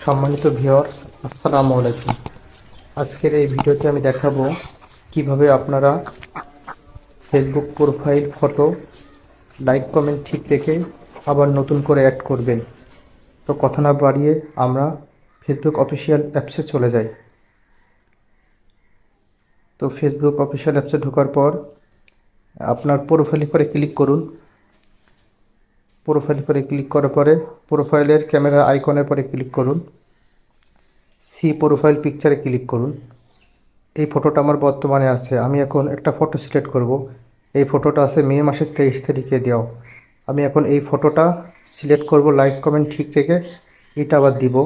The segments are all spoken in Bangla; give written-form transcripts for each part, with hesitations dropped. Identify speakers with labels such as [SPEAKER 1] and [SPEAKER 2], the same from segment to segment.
[SPEAKER 1] সম্মানিত ভিউয়ার্স, আসসালামু আলাইকুম। আজকের এই ভিডিওতে আমি দেখাবো কিভাবে আপনারা Facebook profile photo like comment ঠিক রেখে আবার নতুন করে অ্যাড করবেন। তো কথা না বাড়িয়ে আমরা ফেসবুক অফিসিয়াল অ্যাপসে চলে যাই। তো ফেসবুক অফিসিয়াল অ্যাপসে ঢোকার পর আপনার প্রোফাইলের পরে ক্লিক করুন। প্রোফাইলের পরে ক্লিক করার পরে প্রোফাইলের ক্যামেরা আইকনের পরে ক্লিক করুন। সি প্রোফাইল পিকচারে ক্লিক করুন। এই ফটোটা আমার বর্তমানে আছে। আমি এখন একটা ফটো সিলেক্ট করব। এই ফটোটা আছে মে মাসের 23 তারিখে দেওয়া। আমি এখন এই ফটোটা সিলেক্ট করব, লাইক কমেন্ট ঠিক রেখে এটা আবার দিব।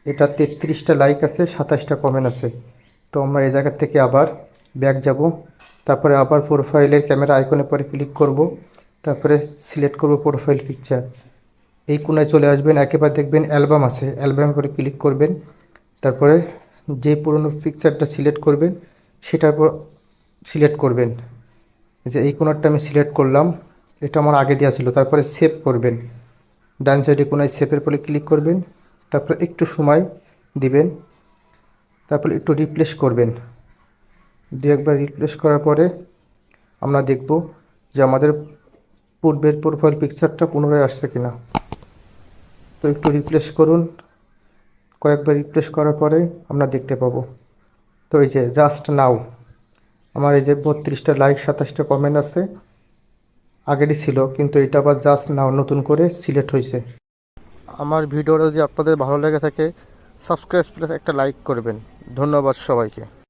[SPEAKER 1] এটা 33টা লাইক আছে, 27টা কমেন্ট আছে। তো আমরা এই জায়গা থেকে আবার ব্যাক যাব। তারপরে আবার প্রোফাইলের ক্যামেরা আইকনে পরে ক্লিক করব। তারপরে সিলেক্ট করব প্রোফাইল পিকচার। এই কোণায় চলে আসবেন, একেবারে দেখবেন অ্যালবাম আছে, অ্যালবামের পরে ক্লিক করবেন। তারপরে যে পুরনো পিকচারটা সিলেক্ট করবেন সেটার পর সিলেক্ট করবেন। যে এই কোণারটা আমি সিলেক্ট করলাম, এটা আমার আগে দেওয়া ছিল। তারপরে সেভ করবেন, ডান সাইডে কোণায় সেভের পরে ক্লিক করবেন। তারপরে একটু সময় দিবেন, তারপরে একটু রিপ্লেস করবেন। দু একবার রিপ্লেস করার পরে আমরা দেখব যে আমাদের পূর্বের প্রোফাইল পিকচারটা পুনরায় আসছে কিনা। তো একটু রিপ্লেস করুন, কয়েকবার রিপ্লেস করার পরে আমরা দেখতে পাবো। তো এই যে জাস্ট নাও আমার এই যে 32টা লাইক 27টা কমেন্ট আছে, আগেরই ছিল কিন্তু এটা আবার জাস্ট নাও নতুন করে সিলেক্ট হয়েছে। আমার ভিডিওটা যদি আপনাদের ভালো লেগে থাকে সাবস্ক্রাইব প্লাস একটা লাইক করবেন। ধন্যবাদ সবাইকে।